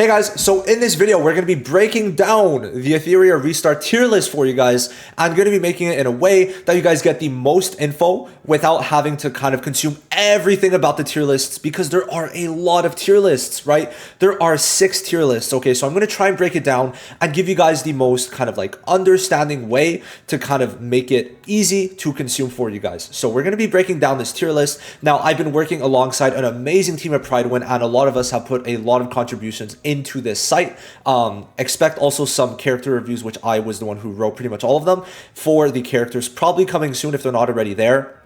Hey guys, so in this video, we're going to be breaking down the Etheria Restart tier list for you guys. I'm going to be making it in a way that you guys get the most info without having to kind of consume everything about the tier lists, because there are a lot of tier lists, right? There are 6 tier lists, okay? So I'm going to try and break it down and give you guys the most kind of like understanding way to kind of make it easy to consume for you guys. So we're going to be breaking down this tier list. Now, I've been working alongside an amazing team at PrideWin, and a lot of us have put a lot of contributions into this site. Expect also some character reviews, which I was the one who wrote pretty much all of them for the characters, probably coming soon if they're not already there.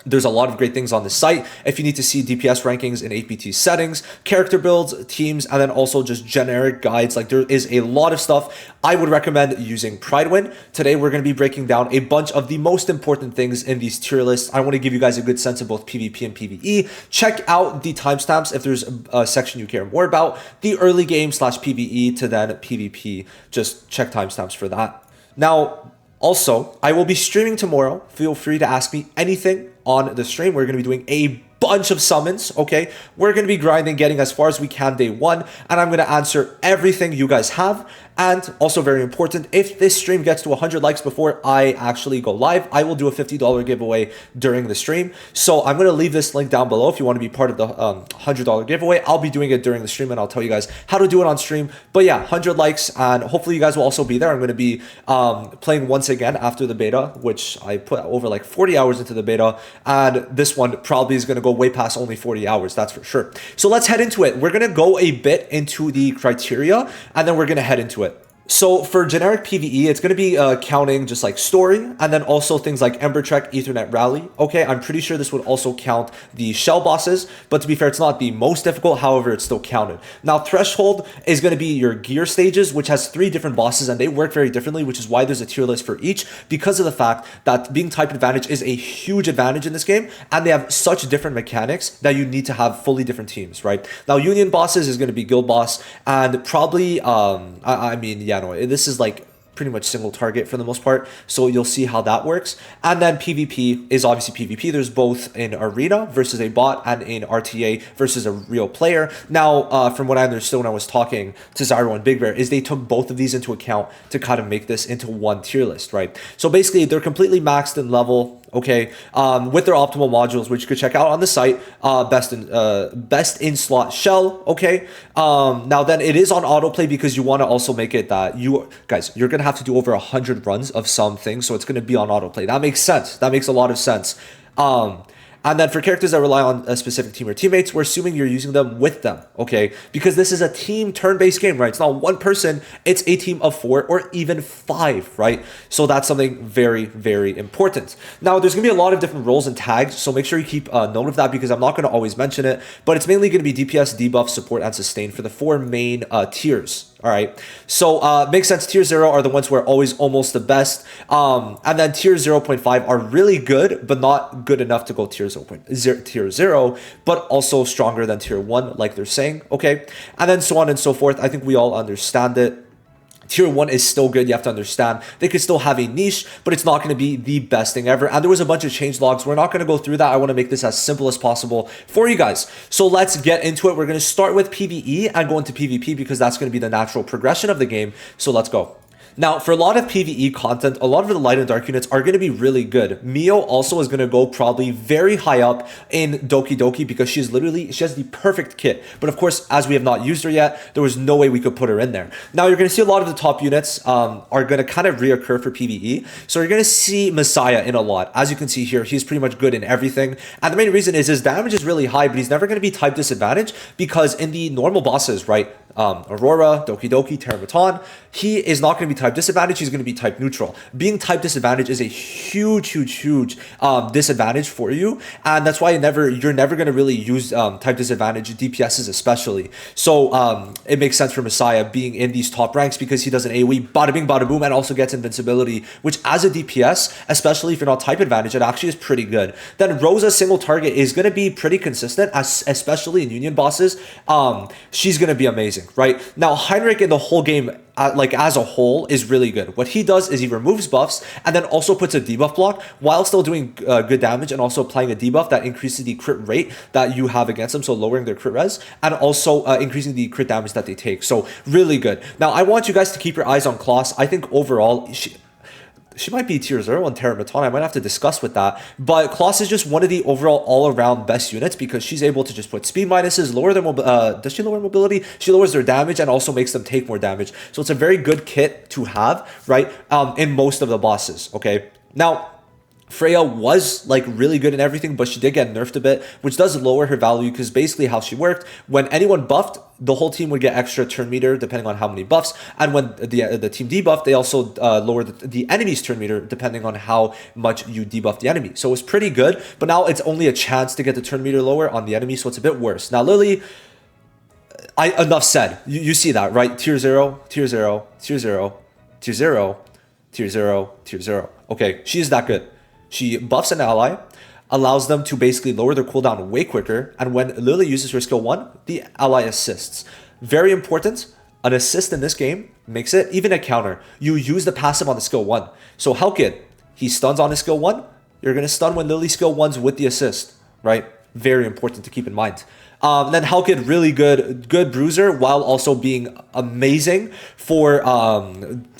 There's a lot of great things on the site. If you need to see DPS rankings in APT settings, character builds, teams, and then also just generic guides, like there is a lot of stuff. I would recommend using PrideWin. Today, we're going to be breaking down a bunch of the most important things in these tier lists. I want to give you guys a good sense of both PvP and PvE. Check out the timestamps if there's a section you care more about. The early game / PvE to then PvP. Just check timestamps for that. Now, also, I will be streaming tomorrow. Feel free to ask me anything on the stream. We're going to be doing a bunch of summons, okay? We're going to be grinding, getting as far as we can day one, and I'm going to answer everything you guys have. And also very important, if this stream gets to 100 likes before I actually go live, I will do a $50 giveaway during the stream. So I'm going to leave this link down below if you want to be part of the $100 giveaway. I'll be doing it during the stream, and I'll tell you guys how to do it on stream. But yeah, 100 likes, and hopefully you guys will also be there. I'm going to be playing once again after the beta, which I put over like 40 hours into the beta, and this one probably is going to go way past only 40 hours, that's for sure. So let's head into it. We're going to go a bit into the criteria, and then we're going to head into it. So for generic PvE, it's going to be counting just like story, and then also things like Ember Trek, Ethernet Rally. Okay, I'm pretty sure this would also count the shell bosses, but to be fair, it's not the most difficult. However, it's still counted. Now, Threshold is going to be your gear stages, which has 3 different bosses, and they work very differently, which is why there's a tier list for each, because of the fact that being type advantage is a huge advantage in this game, and they have such different mechanics that you need to have fully different teams, right? Now, Union bosses is going to be guild boss, and probably, this is like pretty much single target for the most part, so you'll see how that works. And then PvP is obviously PvP. There's both in arena versus a bot and in RTA versus a real player. Now, from what I understood when I was talking to Zyro and Big Bear, is they took both of these into account to kind of make this into one tier list, right? So basically, they're completely maxed in level, okay, with their optimal modules, which you could check out on the site. Best in slot shell, okay. Now then, it is on autoplay because you want to also make it that you're gonna have to do over 100 runs of some things, so it's going to be on autoplay. That makes sense. That makes a lot of sense. And then for characters that rely on a specific team or teammates, we're assuming you're using them with them, okay? Because this is a team turn-based game, right? It's not one person, it's a team of 4 or even 5, right? So that's something very, very important. Now, there's gonna be a lot of different roles and tags, so make sure you keep note of that, because I'm not gonna always mention it, but it's mainly gonna be DPS, debuff, support, and sustain for the 4 main tiers. All right, so makes sense. Tier 0 are the ones who are always almost the best, and then tier 0.5 are really good, but not good enough to go tier 0, but also stronger than tier 1, like they're saying, okay? And then so on and so forth. I think we all understand it. Tier 1 is still good. You have to understand they could still have a niche, but it's not going to be the best thing ever. And there was a bunch of change logs. We're not going to go through that. I want to make this as simple as possible for you guys. So let's get into it. We're going to start with PvE and go into PvP because that's going to be the natural progression of the game. So let's go. Now, for a lot of PvE content, a lot of the light and dark units are going to be really good. Mio also is going to go probably very high up in Doki Doki because she has the perfect kit. But of course, as we have not used her yet, there was no way we could put her in there. Now, you're going to see a lot of the top units are going to kind of reoccur for PvE. So you're going to see Messiah in a lot. As you can see here, he's pretty much good in everything. And the main reason is his damage is really high, but he's never going to be type disadvantage because in the normal bosses, right? Aurora, Doki Doki, Terramaton, he is not going to be type disadvantage, he's going to be type neutral. Being type disadvantage is a huge disadvantage for you, and that's why you're never going to really use type disadvantage, DPSs especially. So it makes sense for Messiah being in these top ranks because he does an AoE, bada bing, bada boom, and also gets invincibility, which as a DPS, especially if you're not type advantage, it actually is pretty good. Then Rosa single target is going to be pretty consistent, especially in Union bosses. She's going to be amazing. Right now, Heinrich in the whole game like as a whole is really good. What he does is he removes buffs and then also puts a debuff block while still doing good damage and also applying a debuff that increases the crit rate that you have against them, so lowering their crit res, and also increasing the crit damage that they take. So really good. Now I want you guys to keep your eyes on Kloss. I think overall she might be tier 0 on Terramaton. I might have to discuss with that. But Kloss is just one of the overall all-around best units because she's able to just put speed minuses, lower their does she lower mobility? She lowers their damage and also makes them take more damage. So it's a very good kit to have, right? In most of the bosses, okay? Now, Freya was like really good in everything, but she did get nerfed a bit, which does lower her value because basically how she worked, when anyone buffed, the whole team would get extra turn meter depending on how many buffs, and when the team debuffed, they also lowered the enemy's turn meter depending on how much you debuff the enemy. So it was pretty good, but now it's only a chance to get the turn meter lower on the enemy, so it's a bit worse. Now Lily, enough said. You see that, right? Tier 0, tier 0, tier 0, tier 0, tier 0, tier 0. Okay, she is that good. She buffs an ally, allows them to basically lower their cooldown way quicker, and when Lily uses her skill 1, the ally assists. Very important, an assist in this game makes it even a counter. You use the passive on the skill 1. So Halkid, he stuns on his skill 1, you're going to stun when Lily skill 1's with the assist, right? Very important to keep in mind. Then Halkid, really good bruiser while also being amazing for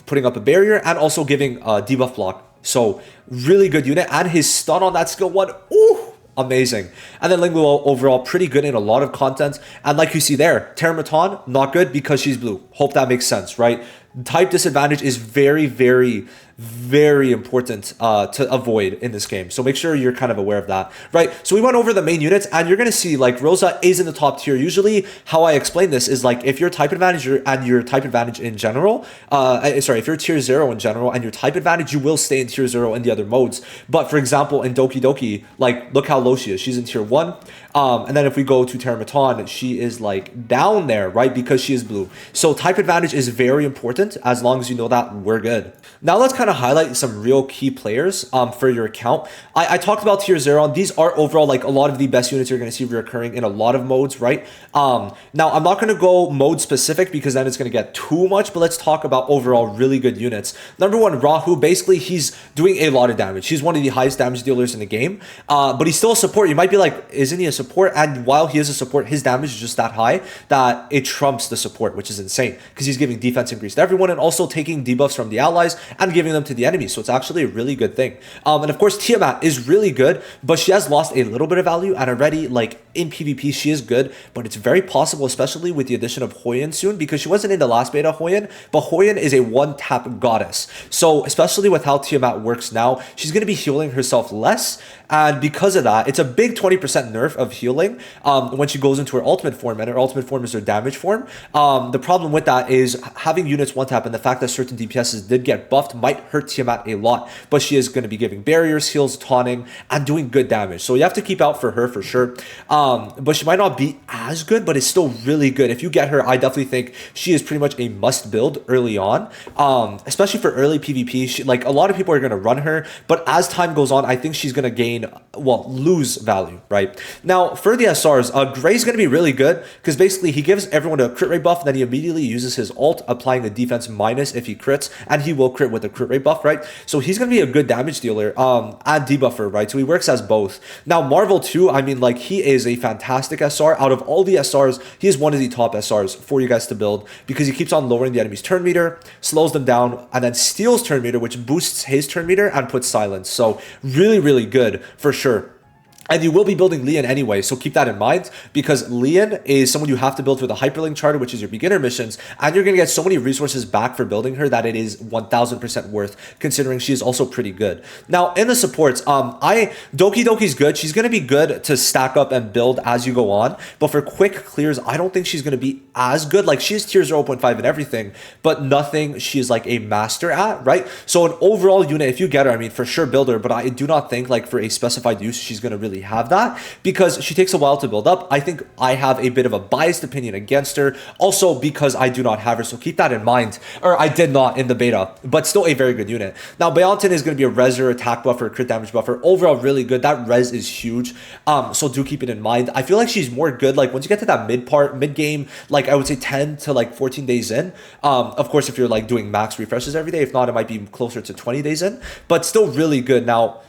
putting up a barrier and also giving a debuff block. So really good unit, and his stun on that skill 1, ooh, amazing. And then Lingluo overall pretty good in a lot of content, and like you see there, Terramaton not good because she's blue. Hope that makes sense, right? Type disadvantage is very, very, very important to avoid in this game. So make sure you're kind of aware of that, right? So we went over the main units, and you're going to see like Rosa is in the top tier. Usually how I explain this is like if your type advantage and your type advantage in general, if you're tier 0 in general and your type advantage, you will stay in tier 0 in the other modes. But for example, in Doki Doki, like look how low she is. She's in tier 1. And then if we go to Terramaton, she is like down there, right? Because she is blue. So type advantage is very important. As long as you know that, we're good. Now let's kind of highlight some real key players for your account. I talked about tier 0. These are overall like a lot of the best units you're going to see reoccurring in a lot of modes, right? Now I'm not going to go mode specific because then it's going to get too much, but let's talk about overall really good units. Number 1, Rahu. Basically, he's doing a lot of damage. He's one of the highest damage dealers in the game, but he's still a support. You might be like, isn't he a support? And while he is a support, his damage is just that high that it trumps the support, which is insane because he's giving defense increase to everyone and also taking debuffs from the allies and giving them to the enemy. So it's actually a really good thing. And of course, Tiamat is really good, but she has lost a little bit of value, and already like in PvP, she is good, but it's very possible, especially with the addition of Hoyen soon, because she wasn't in the last beta, Hoyen, but Hoyen is a one-tap goddess. So especially with how Tiamat works now, she's going to be healing herself less, and because of that, it's a big 20% nerf of healing when she goes into her ultimate form, and her ultimate form is her damage form. The problem with that is having units one-tap and the fact that certain DPSs did get buffed might hurt Tiamat a lot, but she is going to be giving barriers, heals, taunting, and doing good damage. So you have to keep out for her for sure. But she might not be as good, but it's still really good. If you get her, I definitely think she is pretty much a must build early on, especially for early PvP. Like a lot of people are going to run her, but as time goes on, I think she's going to gain, lose value, right? Now, for the SRs, Gray's going to be really good because basically he gives everyone a crit rate buff, and then he immediately uses his ult, applying the defense minus if he crits, and he will crit with a crit rate buff, right? So he's going to be a good damage dealer and debuffer, right? So he works as both. Now, Marvel too, I mean, like he is a fantastic SR. Out of all the SRs, he is one of the top SRs for you guys to build because he keeps on lowering the enemy's turn meter, slows them down, and then steals turn meter, which boosts his turn meter and puts silence. So really, really good for sure. And you will be building Lian anyway, so keep that in mind, because Lian is someone you have to build for the Hyperlink Charter, which is your beginner missions, and you're going to get so many resources back for building her that it is 1000% worth, considering she is also pretty good. Now, in the supports, Doki Doki's good. She's going to be good to stack up and build as you go on, but for quick clears, I don't think she's going to be as good. Like, she is tier 0.5 and everything, but nothing she is like a master at, right? So an overall unit, if you get her, I mean, for sure build her, but I do not think like for a specified use, she's going to really really have that because she takes a while to build up. I think I have a bit of a biased opinion against her, also because I do not have her, so keep that in mind. Or I did not in the beta, but still a very good unit. Now, Biotin is going to be a reser, attack buffer, crit damage buffer. Overall, really good. That res is huge, so do keep it in mind. I feel like she's more good, like, once you get to that mid game, like, I would say 10 to, like, 14 days in. Of course, if you're, like, doing max refreshes every day. If not, it might be closer to 20 days in, but still really good. Now,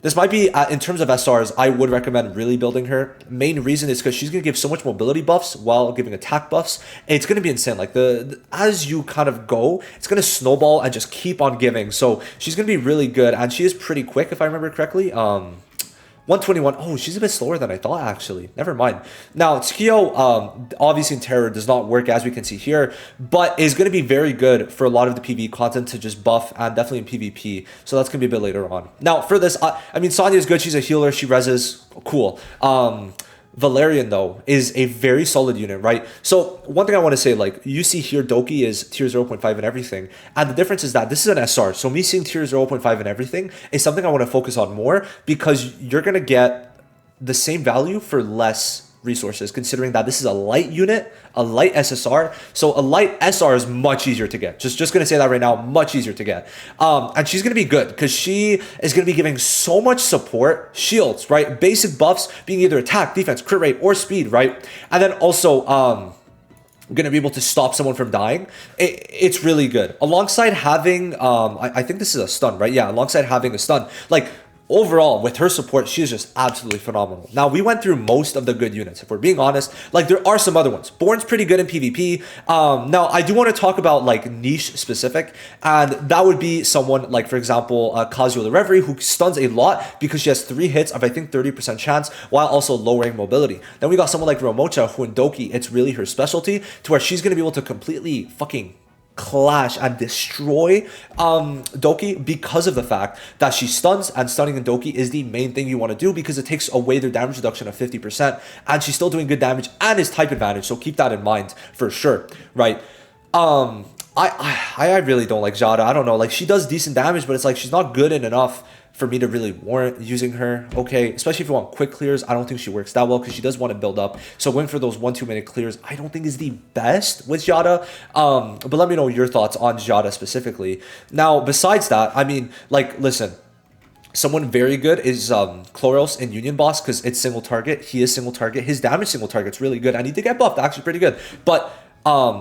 this might be, in terms of SRs, I would recommend really building her. Main reason is because she's going to give so much mobility buffs while giving attack buffs. It's going to be insane. Like, as you kind of go, it's going to snowball and just keep on giving. So she's going to be really good, and she is pretty quick, if I remember correctly. 121. Oh, she's a bit slower than I thought, actually. Never mind. Now, Tsukio, obviously in Terror does not work, as we can see here, but is going to be very good for a lot of the PvE content to just buff, and definitely in PvP. So that's going to be a bit later on. Now, for this, I mean, Sonya is good. She's a healer. She reses. Cool. Valerian, though, is a very solid unit, right? So one thing I want to say, like, you see here, Doki is tier 0.5 and everything. And the difference is that this is an SR. So me seeing tier 0.5 and everything is something I want to focus on more, because you're going to get the same value for less resources, considering that this is a light unit, a light SSR. So a light SR is much easier to get. Just going to say that right now, much easier to get. And she's going to be good because she is going to be giving so much support, shields, right? Basic buffs being either attack, defense, crit rate, or speed, right? And then also, going to be able to stop someone from dying. It's really good. Alongside having, I think this is a stun, right? Yeah, alongside having a stun. Like, overall, with her support, she is just absolutely phenomenal. Now, we went through most of the good units. If we're being honest, like, there are some other ones. Born's pretty good in PvP. Now, I do want to talk about, like, niche specific, and that would be someone like, for example, Kazuo the Reverie, who stuns a lot because she has 3 hits of, I think, 30% chance, while also lowering mobility. Then we got someone like Romocha, who in Doki, it's really her specialty, to where she's going to be able to completely fucking clash and destroy Doki because of the fact that she stuns, and stunning in Doki is the main thing you want to do because it takes away their damage reduction of 50%, and she's still doing good damage and is type advantage, so keep that in mind for sure, right? I really don't like Jada. I don't know, like, she does decent damage, but it's like she's not good enough for me to really warrant using her, okay? Especially if you want quick clears, I don't think she works that well because she does want to build up. So going for those 1-2 minute clears, I don't think is the best with Jada. But let me know your thoughts on Jada specifically. Now, besides that, I mean, like, listen, someone very good is Chloros in Union Boss because it's single target. He is single target. His damage single target's really good. I need to get buffed, actually pretty good. But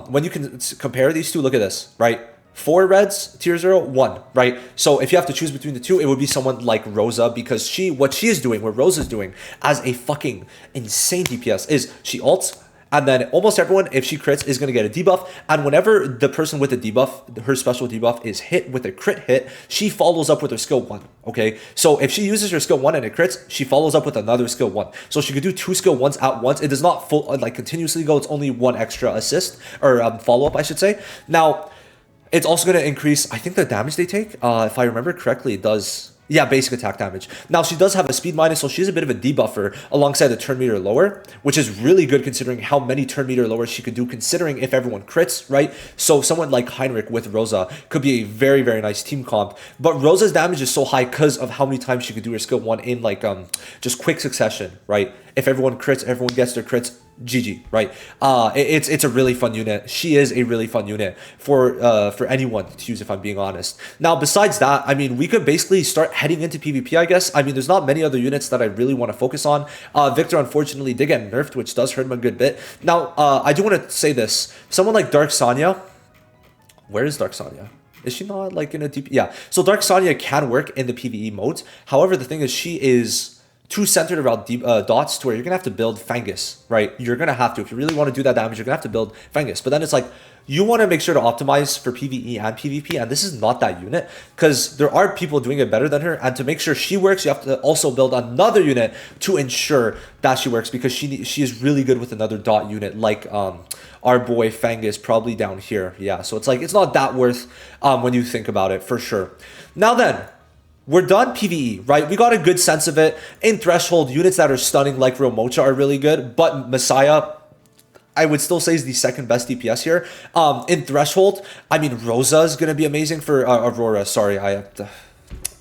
when you can compare these two, look at this, right? 4 reds, tier 0, 1, right? So if you have to choose between the two, it would be someone like Rosa, because what she is doing, what Rosa is doing as a fucking insane DPS is she ults, and then almost everyone, if she crits, is going to get a debuff. And whenever the person with the debuff, her special debuff, is hit with a crit hit, she follows up with her skill 1, okay? So if she uses her skill 1 and it crits, she follows up with another skill 1. So she could do 2 skill 1s at once. It does not continuously go. It's only 1 extra assist, or follow-up, I should say. Now, it's also going to increase, I think, the damage they take. If I remember correctly, it does. Yeah, basic attack damage. Now, she does have a speed minus, so she's a bit of a debuffer alongside the turn meter lower, which is really good considering how many turn meter lowers she could do, considering if everyone crits, right? So someone like Heinrich with Rosa could be a very, very nice team comp. But Rosa's damage is so high because of how many times she could do her skill 1 in, like, just quick succession, right? If everyone crits, everyone gets their crits, GG, right? It's a really fun unit. She is a really fun unit for anyone to use, if I'm being honest. Now, besides that, I mean, we could basically start heading into PvP, I guess. I mean, there's not many other units that I really want to focus on. Victor, unfortunately, did get nerfed, which does hurt him a good bit. Now, I do want to say this. Someone like Dark Sonya, where is Dark Sonya? Is she not, like, in a deep... Yeah, so Dark Sonya can work in the PvE modes. However, the thing is, she is too centered around deep dots to where you're gonna have to build Fungus, right? You're gonna have to, if you really want to do that damage, you're gonna have to build Fungus. But then it's like, you want to make sure to optimize for PvE and PvP, and this is not that unit, because there are people doing it better than her, and to make sure she works, you have to also build another unit to ensure that she works, because she is really good with another dot unit, like our boy Fungus, probably down here. Yeah, so it's like, it's not that worth when you think about it, for sure. Now then, we're done PvE, right? We got a good sense of it. In Threshold, units that are stunning like Romocha are really good, but Messiah, I would still say, is the second best DPS here. In Threshold, I mean, Rosa is going to be amazing for Aurora. Sorry, I have to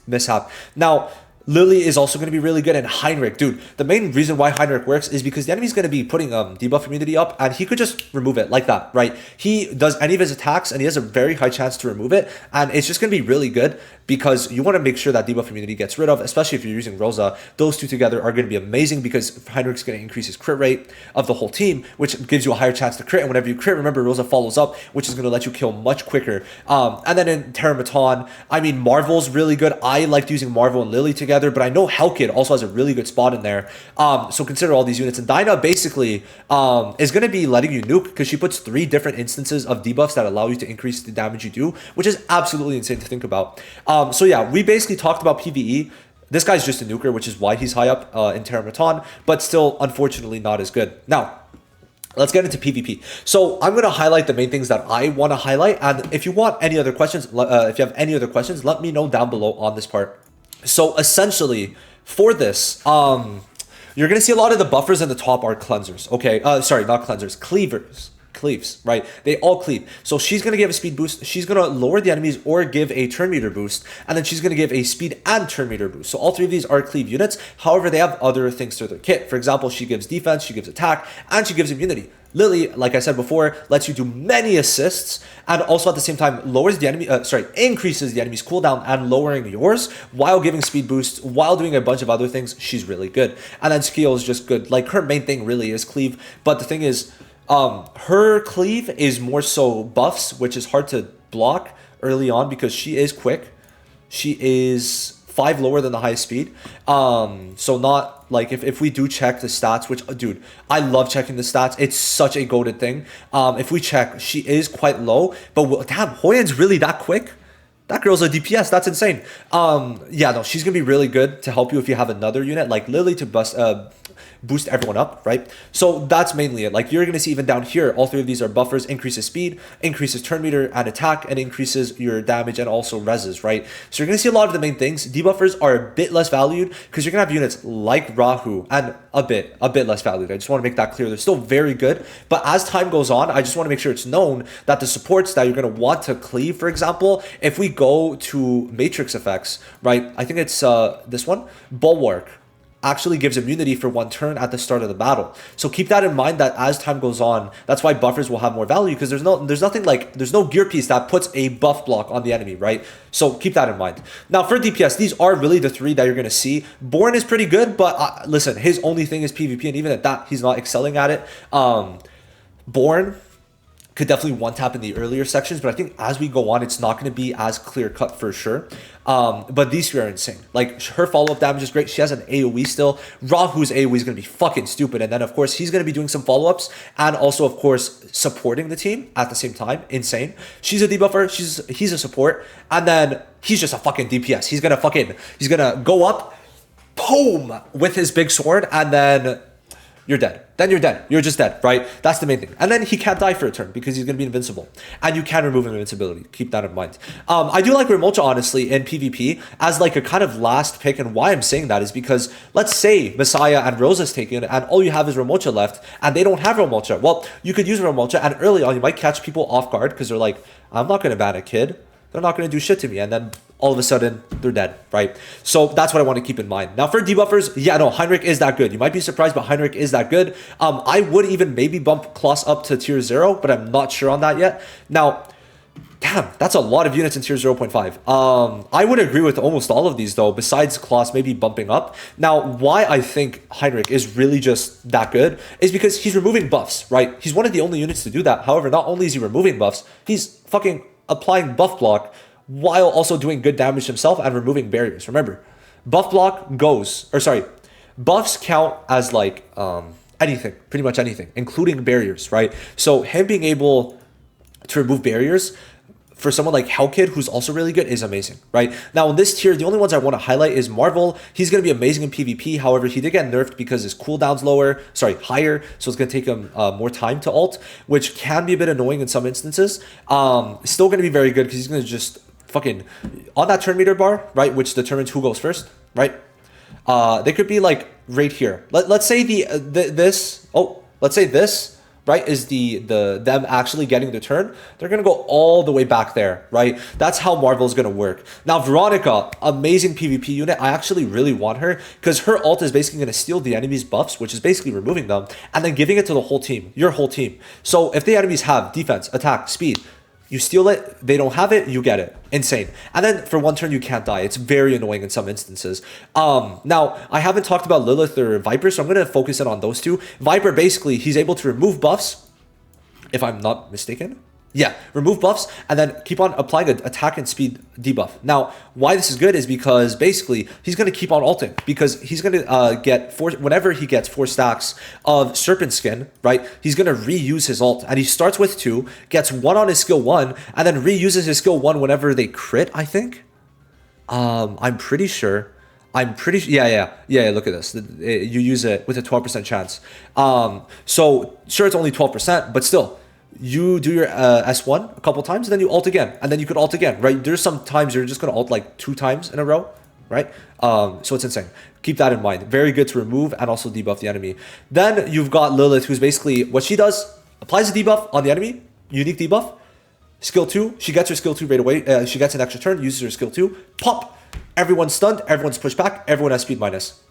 mishap. Now, Lily is also going to be really good, and Heinrich, dude. The main reason why Heinrich works is because the enemy's going to be putting debuff immunity up, and he could just remove it like that, right? He does any of his attacks, and he has a very high chance to remove it, and it's just going to be really good because you want to make sure that debuff immunity gets rid of, especially if you're using Rosa. Those two together are going to be amazing because Heinrich's going to increase his crit rate of the whole team, which gives you a higher chance to crit, and whenever you crit, remember, Rosa follows up, which is going to let you kill much quicker. And then in Terramaton, I mean, Marvel's really good. I liked using Marvel and Lily together, but I know Hellkid also has a really good spot in there. So consider all these units. And Dinah basically is going to be letting you nuke because she puts 3 different instances of debuffs that allow you to increase the damage you do, which is absolutely insane to think about. So yeah, we basically talked about PvE. This guy's just a nuker, which is why he's high up in Terramaton, but still, unfortunately, not as good. Now, let's get into PvP. So I'm going to highlight the main things that I want to highlight. And if you want any other questions, if you have any other questions, let me know down below on this part. So essentially, for this, you're going to see a lot of the buffers in the top are cleansers. Okay, sorry, not cleansers, cleaves, right? They all cleave. So she's going to give a speed boost. She's going to lower the enemies or give a turn meter boost. And then she's going to give a speed and turn meter boost. So all 3 of these are cleave units. However, they have other things to their kit. For example, she gives defense, she gives attack, and she gives immunity. Lily, like I said before, lets you do many assists and also at the same time lowers the enemy, increases the enemy's cooldown and lowering yours while giving speed boosts, while doing a bunch of other things. She's really good. And then Skill is just good. Like her main thing really is cleave. But the thing is, her cleave is more so buffs, which is hard to block early on because she is quick. She is 5 lower than the highest speed. So not like if we do check the stats, which dude, I love checking the stats. It's such a goated thing. If we check, she is quite low, but damn, Hoyan's really that quick? That girl's a DPS. That's insane. Yeah, no, she's gonna be really good to help you if you have another unit like Lily to boost everyone up, right? So that's mainly it. Like you're gonna see even down here, all 3 of these are buffers, increases speed, increases turn meter and attack, and increases your damage and also reses, right? So you're gonna see a lot of the main things. Debuffers are a bit less valued because you're gonna have units like Rahu and a bit less valued. I just want to make that clear. They're still very good, but as time goes on, I just want to make sure it's known that the supports that you're gonna want to cleave, for example, if we go to matrix effects, right? I think it's this one, Bulwark, actually gives immunity for 1 turn at the start of the battle. So keep that in mind that as time goes on, that's why buffers will have more value because there's no gear piece that puts a buff block on the enemy, right? So keep that in mind. Now for DPS, these are really the 3 that you're going to see. Born is pretty good, but listen, his only thing is PvP, and even at that, he's not excelling at it. Born could definitely one-tap in the earlier sections, but I think as we go on, it's not going to be as clear-cut for sure. But these 3 are insane. Like, her follow-up damage is great. She has an AoE still. Rahu's AoE is going to be fucking stupid. And then, of course, he's going to be doing some follow-ups and also, of course, supporting the team at the same time. Insane. She's a debuffer. He's a support. And then he's just a fucking DPS. He's going to go up, boom, with his big sword, and then you're dead. Then you're dead. You're just dead, right? That's the main thing. And then he can't die for a turn because he's going to be invincible. And you can remove invincibility. Keep that in mind. I do like Ramocha, honestly, in PvP as like a kind of last pick. And why I'm saying that is because let's say Messiah and Rosa's taken and all you have is Ramocha left and they don't have Ramocha. Well, you could use Ramocha and early on you might catch people off guard because they're like, I'm not going to ban a kid. They're not going to do shit to me. And then all of a sudden, they're dead, right? So that's what I want to keep in mind. Now, for debuffers, yeah, no, Heinrich is that good. You might be surprised, but Heinrich is that good. I would even maybe bump Kloss up to tier 0, but I'm not sure on that yet. Now, damn, that's a lot of units in tier 0.5. I would agree with almost all of these, though, besides Kloss maybe bumping up. Now, why I think Heinrich is really just that good is because he's removing buffs, right? He's one of the only units to do that. However, not only is he removing buffs, he's fucking applying buff block while also doing good damage himself and removing barriers. Remember, buff block buffs count as like anything, pretty much anything, including barriers, right? So him being able to remove barriers for someone like Hellkid, who's also really good, is amazing, right? Now, in this tier, the only ones I want to highlight is Marvel. He's going to be amazing in PvP. However, he did get nerfed because his cooldown's higher, so it's going to take him more time to ult, which can be a bit annoying in some instances. Still going to be very good because he's going to just fucking on that turn meter bar, right, which determines who goes first, right? They could be like right here. Let's say let's say this right, is them actually getting the turn, they're gonna go all the way back there, right? That's how Marvel is gonna work. Now Veronica, amazing PvP unit. I actually really want her because her ult is basically gonna steal the enemy's buffs, which is basically removing them, and then giving it to the whole team, your whole team. So if the enemies have defense, attack, speed, you steal it, they don't have it, you get it. Insane. And then for one turn, you can't die. It's very annoying in some instances. Now, I haven't talked about Lilith or Viper, so I'm going to focus in on those two. Viper, basically, he's able to remove buffs, if I'm not mistaken. Yeah, remove buffs and then keep on applying an attack and speed debuff. Now, why this is good is because basically he's going to keep on ulting because he's going to get whenever he gets 4 stacks of Serpent Skin, right? He's going to reuse his ult and he starts with 2, gets 1 on his skill 1 and then reuses his skill 1 whenever they crit, I think. I'm pretty sure. Yeah, look at this. You use it with a 12% chance. So sure, it's only 12%, but still. You do your S1 a couple times, and then you ult again, and then you could ult again, right? There's some times you're just going to ult like 2 times in a row, right? So it's insane. Keep that in mind. Very good to remove and also debuff the enemy. Then you've got Lilith, who's basically, what she does, applies a debuff on the enemy, unique debuff, skill 2, she gets her skill 2 right away, she gets an extra turn, uses her skill 2, pop, everyone's stunned, everyone's pushed back, everyone has speed minus.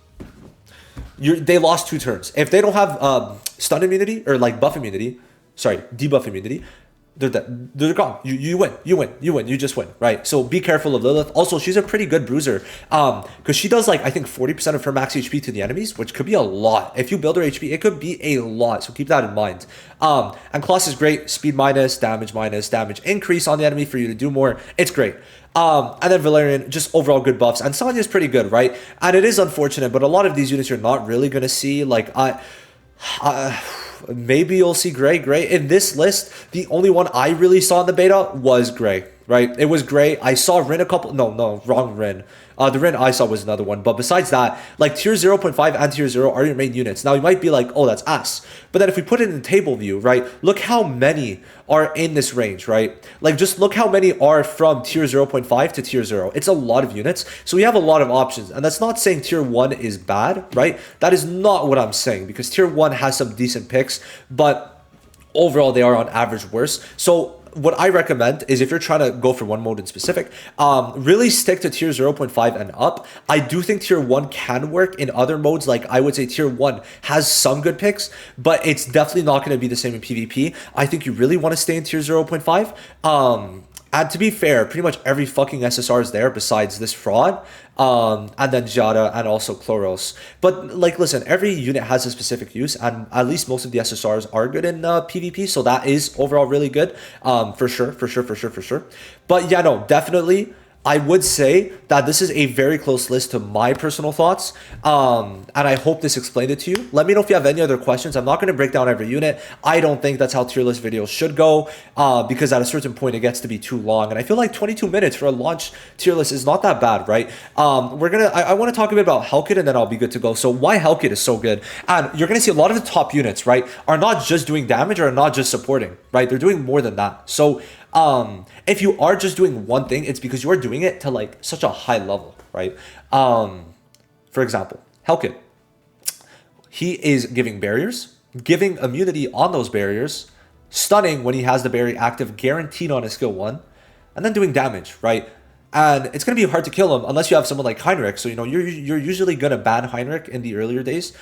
They lost 2 turns. If they don't have stun immunity, or like buff immunity, sorry, debuff immunity, they're gone. You win. You just win, right? So be careful of Lilith. Also, she's a pretty good bruiser because she does like, I think 40% of her max HP to the enemies, which could be a lot. If you build her HP, it could be a lot. So keep that in mind. And Kloss is great. Speed minus, damage increase on the enemy for you to do more. It's great. And then Valerian, just overall good buffs. And Sonya is pretty good, right? And it is unfortunate, but a lot of these units you're not really going to see. Like, maybe you'll see Gray. In this list, the only one I really saw in the beta was Gray, right? It was Gray. I saw Rin a couple. No, wrong Rin. The Rin I saw was another one. But besides that, like tier 0.5 and tier 0 are your main units. Now, you might be like, oh, that's ass. But then if we put it in the table view, right? Look how many are in this range, right? Like, just look how many are from tier 0.5 to tier 0. It's a lot of units. So we have a lot of options. And that's not saying tier 1 is bad, right? That is not what I'm saying because tier 1 has some decent picks, but overall they are on average worse. So what I recommend is if you're trying to go for one mode in specific, really stick to tier 0.5 and up. I do think tier 1 can work in other modes. Like I would say tier 1 has some good picks, but it's definitely not going to be the same in PvP. I think you really want to stay in tier 0.5. And to be fair, pretty much every fucking SSR is there besides this fraud, and then Jada and also Chloros. But like, listen, every unit has a specific use, and at least most of the SSRs are good in PvP, so that is overall really good, for sure. But yeah, no, definitely. I would say that this is a very close list to my personal thoughts, and I hope this explained it to you. Let me know if you have any other questions. I'm not going to break down every unit. I don't think that's how tier list videos should go, because at a certain point it gets to be too long, and I feel like 22 minutes for a launch tier list is not that bad, right? I want to talk a bit about Hellkit, and then I'll be good to go. So why Hellkit is so good, and you're going to see a lot of the top units, right, are not just doing damage or are not just supporting, right? They're doing more than that. So if you are just doing one thing, it's because you are doing it to like such a high level, right? For example, Hellkit, he is giving barriers, giving immunity on those barriers, stunning when he has the barrier active, guaranteed on his skill 1, and then doing damage, right? And it's going to be hard to kill him unless you have someone like Heinrich. So, you know, you're usually going to ban Heinrich in the earlier days.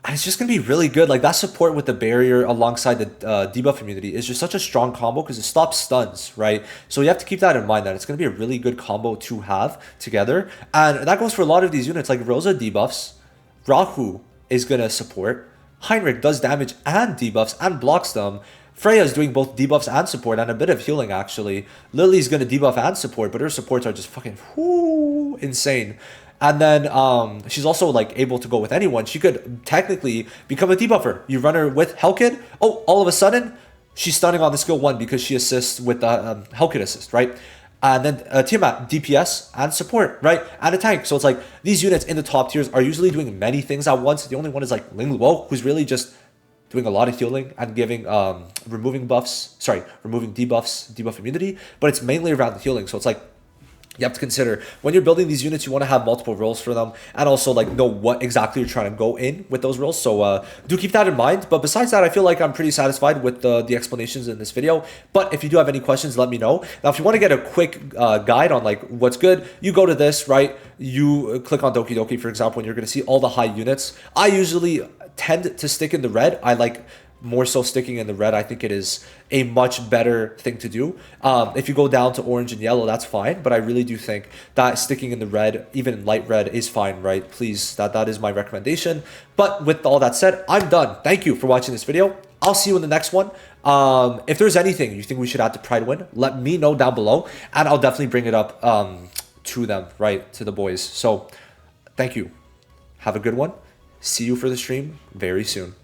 And it's just going to be really good. Like that support with the barrier alongside the debuff immunity is just such a strong combo because it stops stuns, right? So you have to keep that in mind that it's going to be a really good combo to have together. And that goes for a lot of these units. Like Rosa debuffs, Rahu is going to support, Heinrich does damage and debuffs and blocks them. Freya is doing both debuffs and support and a bit of healing actually. Lily's going to debuff and support, but her supports are just fucking insane. And then she's also like able to go with anyone. She could technically become a debuffer. You run her with Hellkit. Oh, all of a sudden, she's stunning on the skill 1 because she assists with the Hellkit assist, right? And then Tiamat, DPS and support, right? And a tank. So it's like these units in the top tiers are usually doing many things at once. The only one is like Ling Luo, who's really just doing a lot of healing and giving, removing debuffs, debuff immunity. But it's mainly around the healing. So it's like, you have to consider when you're building these units, you want to have multiple roles for them and also like know what exactly you're trying to go in with those roles. So do keep that in mind. But besides that, I feel like I'm pretty satisfied with the explanations in this video. But if you do have any questions, let me know. Now, if you want to get a quick guide on like what's good, you go to this, right? You click on Doki Doki, for example, and you're going to see all the high units. I usually tend to stick in the red. I like more so sticking in the red. I think it is a much better thing to do. If you go down to orange and yellow, that's fine. But I really do think that sticking in the red, even in light red, is fine, right? Please, that is my recommendation. But with all that said, I'm done. Thank you for watching this video. I'll see you in the next one. If there's anything you think we should add to Pride Win, let me know down below. And I'll definitely bring it up to them, right? To the boys. So thank you. Have a good one. See you for the stream very soon.